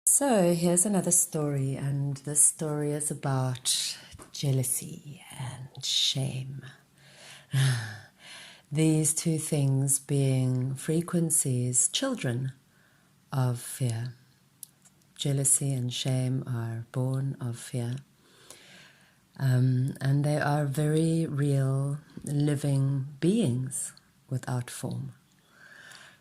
So here's another story, and this story is about jealousy and shame. These two things being frequencies, children of fear. Jealousy and shame are born of fear. And they are very real, living beings without form.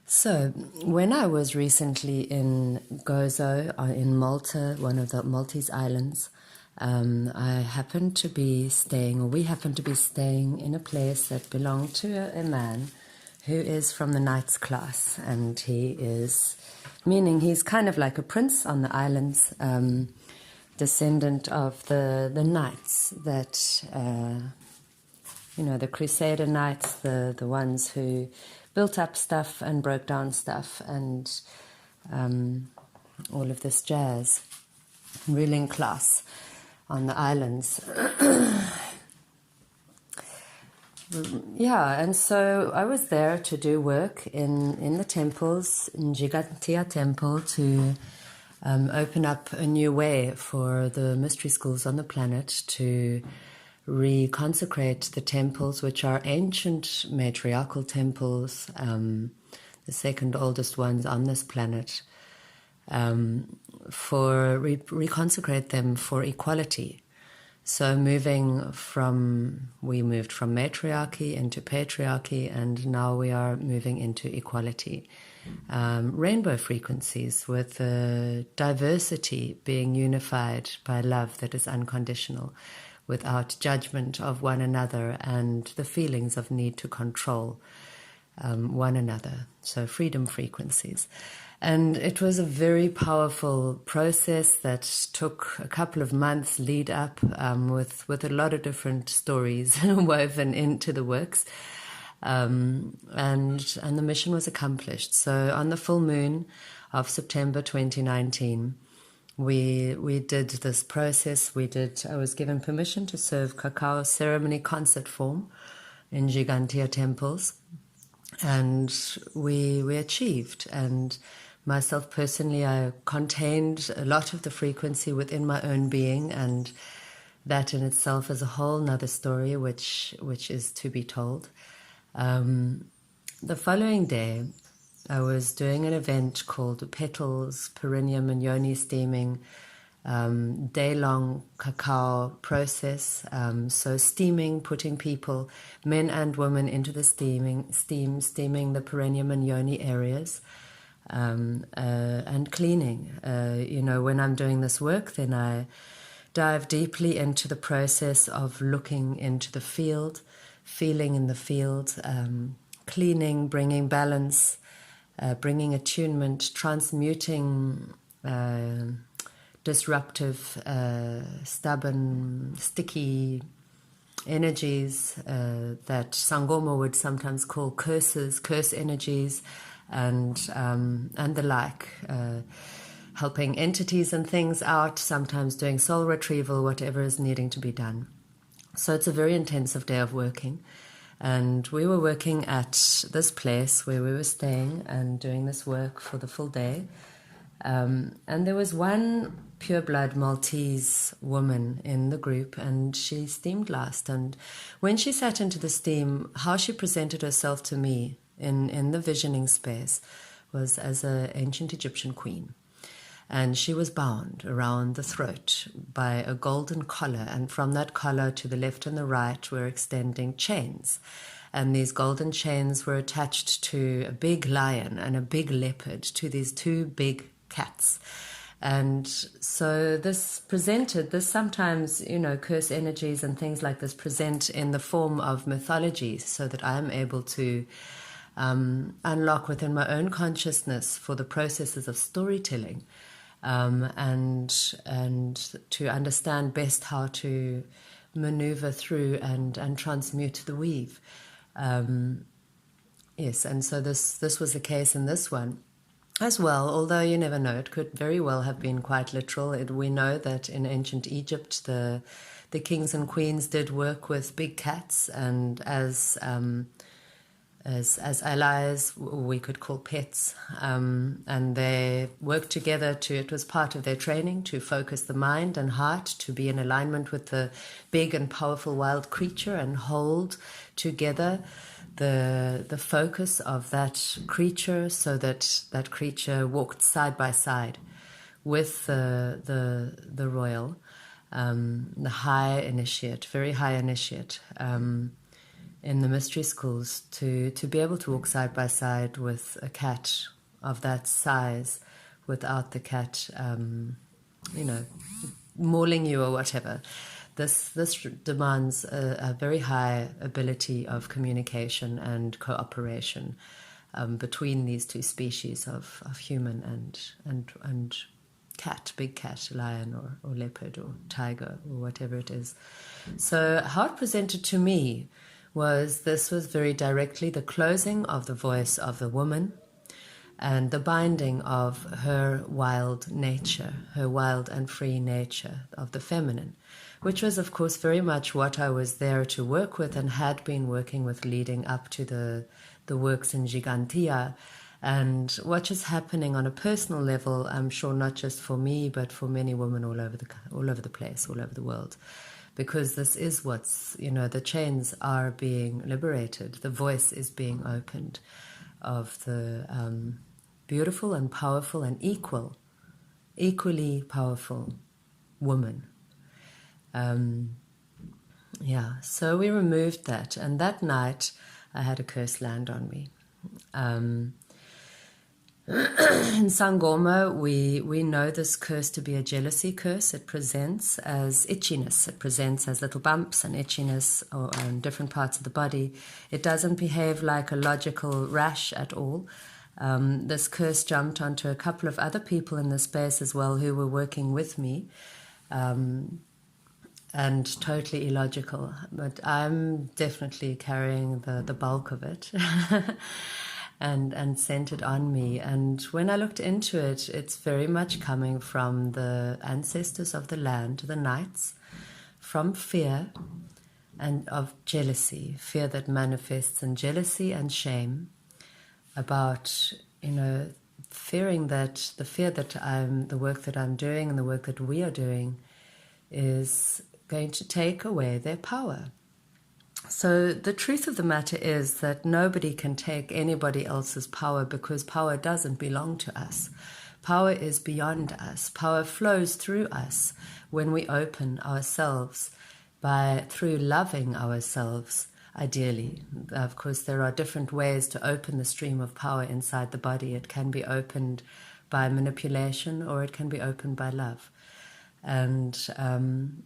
So, when I was recently in Gozo, in Malta, one of the Maltese islands, I happened to be staying, or we happened to be staying in a place that belonged to a man who is from the Knights class, and he is, meaning he's kind of like a prince on the islands, descendant of the Knights that, the Crusader Knights, the ones who built up stuff and broke down stuff and all of this jazz, ruling class on the islands. Yeah, and so I was there to do work in the temples, in Gigantia Temple, to open up a new way for the mystery schools on the planet to reconsecrate the temples, which are ancient matriarchal temples, the second oldest ones on this planet, reconsecrate them for equality. So we moved from matriarchy into patriarchy, and now we are moving into equality. Rainbow frequencies with diversity being unified by love that is unconditional, without judgment of one another and the feelings of need to control one another. So freedom frequencies. And it was a very powerful process that took a couple of months lead up, with a lot of different stories woven into the works. And the mission was accomplished. So on the full moon of September 2019, we did this process. I was given permission to serve cacao ceremony concert form in Gigantia temples, and we achieved. And myself personally, I contained a lot of the frequency within my own being, and that in itself is a whole nother story which is to be told. The following day, I was doing an event called Petals, Perineum and Yoni Steaming, day-long cacao process. So steaming, putting people, men and women, into the steaming the perineum and yoni areas, and cleaning. When I'm doing this work, then I dive deeply into the process of looking into the field, feeling in the field, cleaning, bringing balance, bringing attunement, transmuting disruptive, stubborn, sticky energies that Sangoma would sometimes call curse energies, and the like, helping entities and things out, sometimes doing soul retrieval, whatever is needing to be done. So it's a very intensive day of working. And we were working at this place where we were staying and doing this work for the full day. And there was one pureblood Maltese woman in the group, and she steamed last. And when she sat into the steam, how she presented herself to me in the visioning space was as an ancient Egyptian queen. And she was bound around the throat by a golden collar, and from that collar to the left and the right were extending chains. And these golden chains were attached to a big lion and a big leopard, to these two big cats. And so this sometimes, curse energies and things like this present in the form of mythology, so that I am able to unlock within my own consciousness for the processes of storytelling, and to understand best how to maneuver through and transmute the weave. Yes, and so this was the case in this one as well, although you never know. It could very well have been quite literal. We know that in ancient Egypt, the kings and queens did work with big cats, and as as allies, we could call pets, and they worked together it was part of their training to focus the mind and heart, to be in alignment with the big and powerful wild creature and hold together the focus of that creature, so that that creature walked side by side with the royal, the high initiate, very high initiate, in the mystery schools, to be able to walk side by side with a cat of that size without the cat, mauling you or whatever. This demands a very high ability of communication and cooperation between these two species of human and cat, big cat, lion or leopard or tiger or whatever it is. So how it presented to me was very directly the closing of the voice of the woman and the binding of her wild nature, her wild and free nature of the feminine, which was, of course, very much what I was there to work with and had been working with leading up to the works in Gigantia. And what is happening on a personal level, I'm sure not just for me, but for many women all over the place, all over the world. Because this is the chains are being liberated. The voice is being opened of the beautiful and powerful and equally powerful woman. So we removed that. And that night I had a curse land on me. In Sangoma, we know this curse to be a jealousy curse. It presents as itchiness. It presents as little bumps and itchiness on different parts of the body. It doesn't behave like a logical rash at all. This curse jumped onto a couple of other people in the space as well who were working with me, and totally illogical. But I'm definitely carrying the bulk of it. And sent it on me. And when I looked into it, it's very much coming from the ancestors of the land, the knights, from fear and of jealousy, fear that manifests in jealousy and shame about, fearing that the work that I'm doing and the work that we are doing is going to take away their power. So the truth of the matter is that nobody can take anybody else's power, because power doesn't belong to us. Power is beyond us. Power flows through us when we open ourselves through loving ourselves, ideally. Of course, there are different ways to open the stream of power inside the body. It can be opened by manipulation, or it can be opened by love. And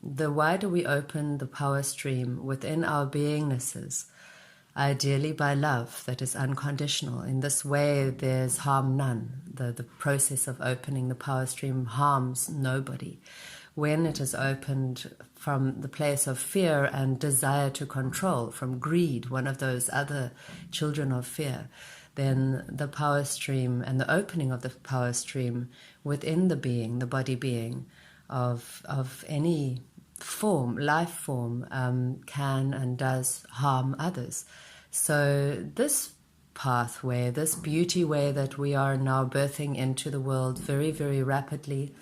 the wider we open the power stream within our beingnesses, ideally by love that is unconditional. In this way, there's harm none. The process of opening the power stream harms nobody. When it is opened from the place of fear and desire to control, from greed, one of those other children of fear, then the power stream and the opening of the power stream within the being, the body being, of any form, life form, can and does harm others. So this pathway, this beauty way that we are now birthing into the world very, very rapidly,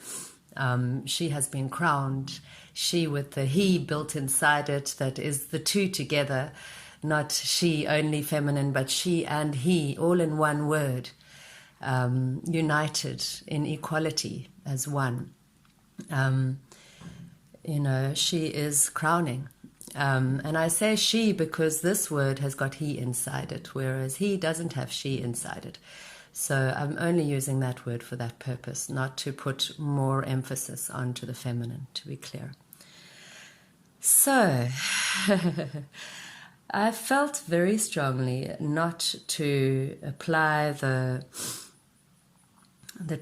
she has been crowned, she with the he built inside it, that is the two together, not she only feminine, but she and he, all in one word, united in equality as one. She is crowning. And I say she because this word has got he inside it, whereas he doesn't have she inside it. So I'm only using that word for that purpose, not to put more emphasis onto the feminine, to be clear. So I felt very strongly not to apply the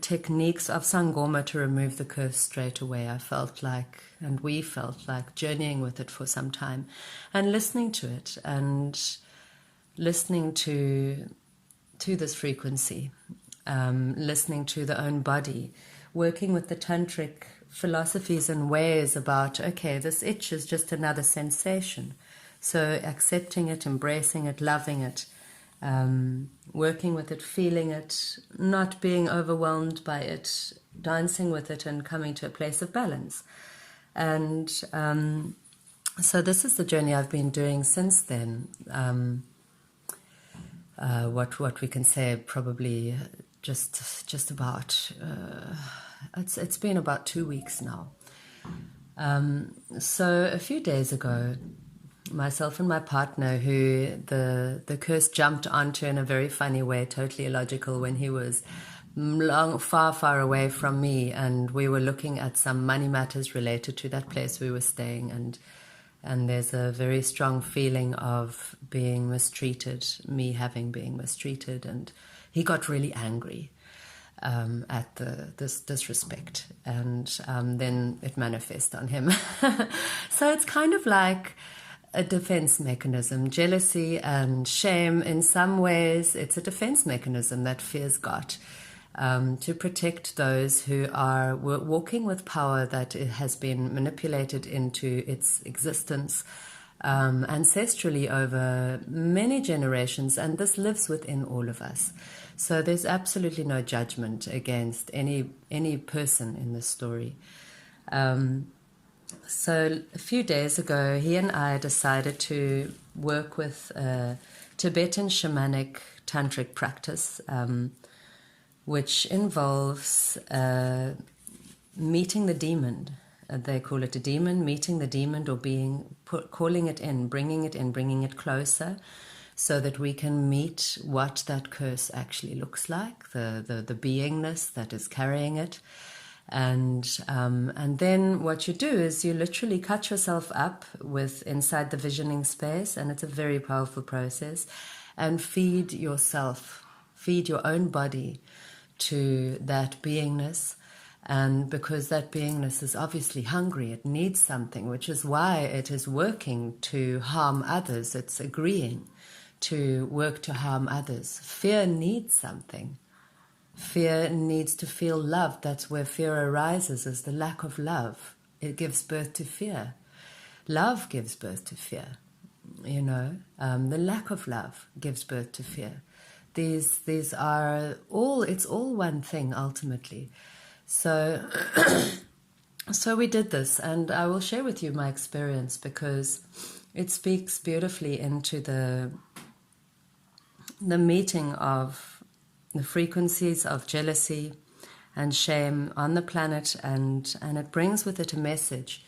techniques of Sangoma to remove the curse straight away. I felt like, and we felt like, journeying with it for some time and listening to it and listening to this frequency, listening to the own body, working with the tantric philosophies and ways about, okay, this itch is just another sensation. So accepting it, embracing it, loving it, working with it, feeling it, not being overwhelmed by it, dancing with it, and coming to a place of balance. And so this is the journey I've been doing since then. What we can say probably just about it's been about 2 weeks now. So a few days ago, myself and my partner, who the curse jumped onto in a very funny way, totally illogical, when he was far away from me, and we were looking at some money matters related to that place we were staying, and there's a very strong feeling of being mistreated, me having been mistreated, and he got really angry at this disrespect, and then it manifested on him. So it's kind of like a defense mechanism. Jealousy and shame, in some ways, it's a defense mechanism that fear's got to protect those who are walking with power that it has been manipulated into its existence ancestrally over many generations, and this lives within all of us. So there's absolutely no judgment against any person in this story. So a few days ago, he and I decided to work with a Tibetan shamanic tantric practice, which involves meeting the demon. They call it a demon, meeting the demon, or calling it in, bringing it closer, so that we can meet what that curse actually looks like, the beingness that is carrying it. And then what you do is you literally cut yourself up inside the visioning space, and it's a very powerful process, and feed your own body to that beingness. And because that beingness is obviously hungry, it needs something, which is why it is working to harm others. It's agreeing to work to harm others. Fear needs something. Fear needs to feel loved. That's where fear arises, is the lack of love. It gives birth to fear. Love gives birth to fear. The lack of love gives birth to fear. These are all, it's all one thing ultimately. So we did this, and I will share with you my experience because it speaks beautifully into the meeting of the frequencies of jealousy and shame on the planet, and it brings with it a message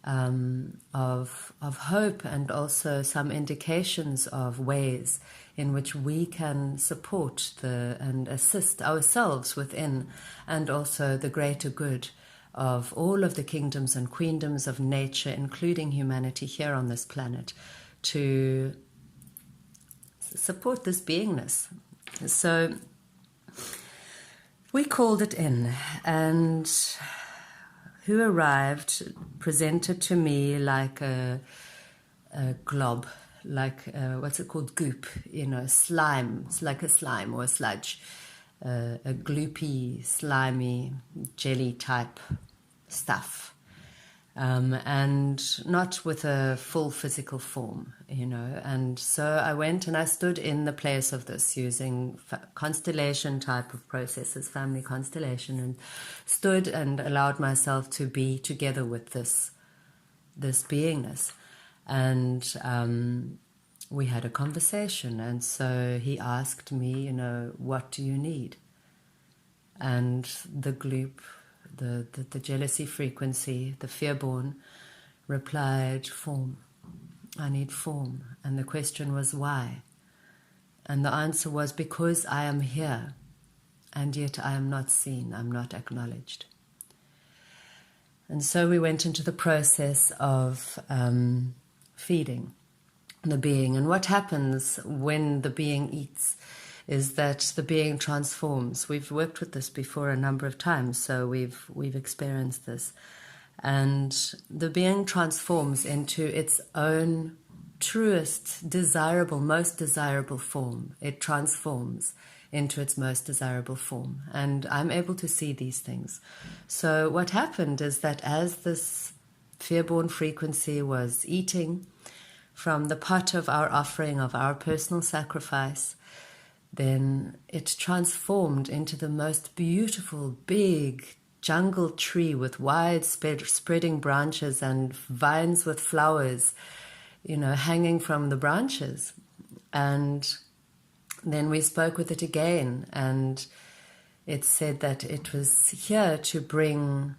of hope, and also some indications of ways in which we can support and assist ourselves within, and also the greater good of all of the kingdoms and queendoms of nature, including humanity here on this planet, to support this beingness. So we called it in, and who arrived presented to me like a glob, like what's it called, goop, slime. It's like a slime or a sludge, a gloopy, slimy, jelly type stuff, and not with a full physical form, and so I went and I stood in the place of this using constellation type of processes, family constellation, and stood and allowed myself to be together with this beingness. And we had a conversation, and so he asked me, what do you need? And the gloop, the jealousy frequency, the fear-born, replied, form. I need form. And the question was, why? And the answer was, because I am here, and yet I am not seen, I'm not acknowledged. And so we went into the process of feeding the being. And what happens when the being eats is that the being transforms. We've worked with this before a number of times, so we've experienced this. And the being transforms into its own truest, desirable, most desirable form. It transforms into its most desirable form. And I'm able to see these things. So what happened is that as this fear-born frequency was eating from the pot of our offering, of our personal sacrifice, then it transformed into the most beautiful, big jungle tree with wide spreading branches and vines with flowers, hanging from the branches. And then we spoke with it again, and it said that it was here to bring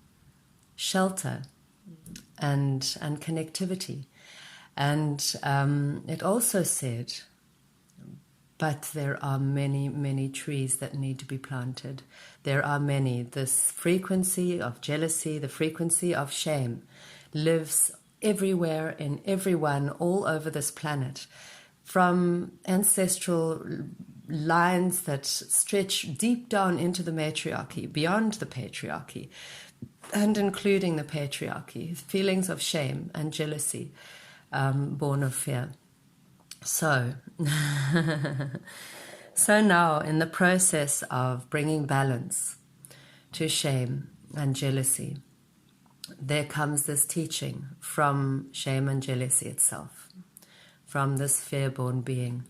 shelter and connectivity. And it also said, but there are many, many trees that need to be planted. There are many. This frequency of jealousy, the frequency of shame, lives everywhere in everyone all over this planet, from ancestral lines that stretch deep down into the matriarchy, beyond the patriarchy, and including the patriarchy, feelings of shame and jealousy, born of fear. So now, in the process of bringing balance to shame and jealousy, there comes this teaching from shame and jealousy itself, from this fear-born being,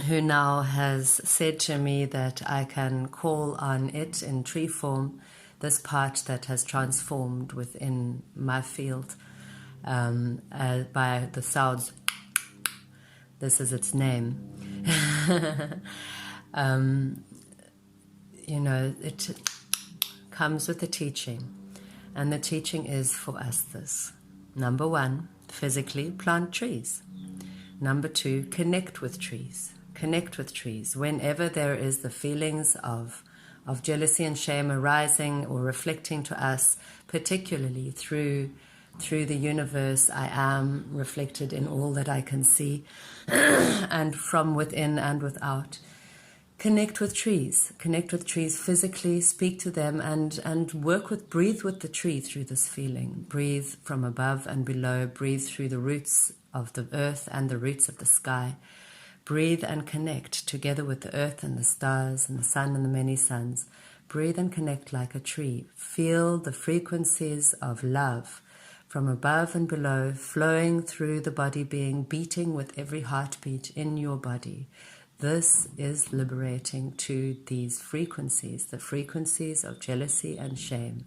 who now has said to me that I can call on it in tree form, this part that has transformed within my field, by the sounds. This is its name. It comes with the teaching. And the teaching is for us this. Number 1, physically plant trees. Number 2, connect with trees. Connect with trees. Whenever there is the feelings of jealousy and shame arising or reflecting to us, particularly through the universe, I am reflected in all that I can see, and from within and without. Connect with trees. Connect with trees physically, speak to them, and breathe with the tree through this feeling. Breathe from above and below. Breathe through the roots of the earth and the roots of the sky. Breathe and connect together with the earth and the stars and the sun and the many suns. Breathe and connect like a tree. Feel the frequencies of love from above and below, flowing through the body being, beating with every heartbeat in your body. This is liberating to these frequencies, the frequencies of jealousy and shame.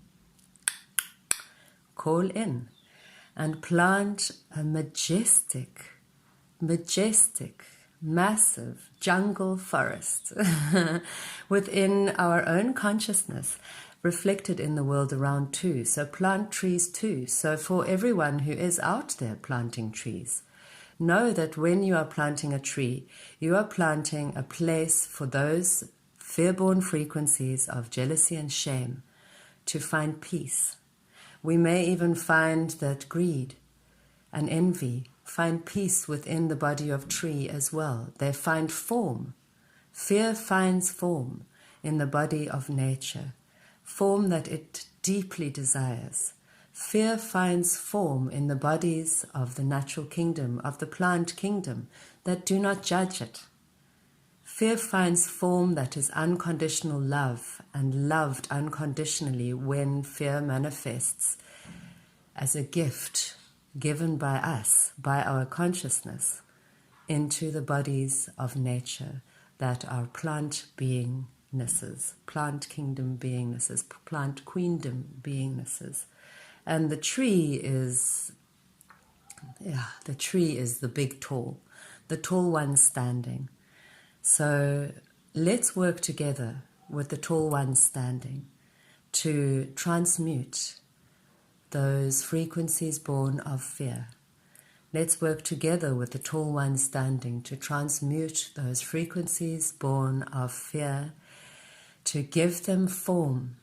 Call in and plant a majestic, massive jungle forest within our own consciousness, reflected in the world around too. So plant trees too. So for everyone who is out there planting trees, know that when you are planting a tree, you are planting a place for those fear-born frequencies of jealousy and shame to find peace. We may even find that greed and envy find peace within the body of tree as well. They find form. Fear finds form in the body of nature. Form that it deeply desires. Fear finds form in the bodies of the natural kingdom, of the plant kingdom, that do not judge it. Fear finds form that is unconditional love and loved unconditionally when fear manifests as a gift given by us, by our consciousness, into the bodies of nature that are plant beingnesses, plant kingdom beingnesses, plant queendom beingnesses. And the tree is the big tall, the tall one standing. So let's work together with the tall one standing to transmute those frequencies born of fear. Let's work together with the tall one standing to transmute those frequencies born of fear, to give them form.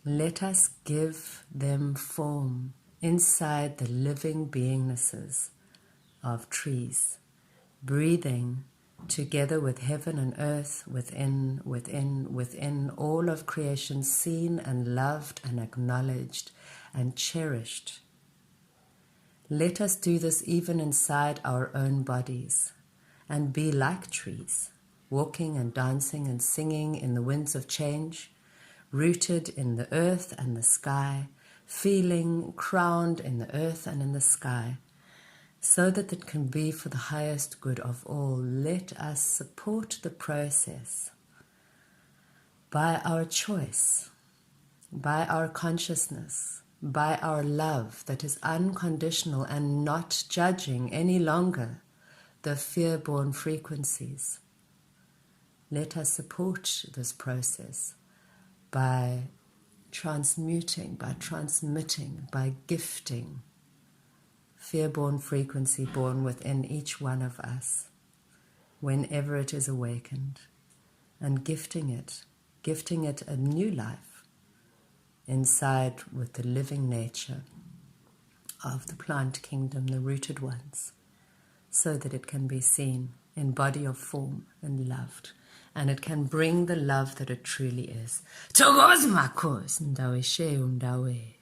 Let us give them form inside the living beingnesses of trees, breathing together with heaven and earth, within all of creation, seen and loved and acknowledged and cherished. Let us do this even inside our own bodies and be like trees, walking and dancing and singing in the winds of change, rooted in the earth and the sky, feeling crowned in the earth and in the sky, so that it can be for the highest good of all. Let us support the process by our choice, by our consciousness, by our love that is unconditional and not judging any longer the fear-born frequencies. Let us support this process by transmuting, by transmitting, by gifting fear-born frequency born within each one of us whenever it is awakened, and gifting it a new life inside with the living nature of the plant kingdom, the rooted ones, so that it can be seen in body or form and loved, and it can bring the love that it truly is. Thokoza makhosi ndawe she undawe.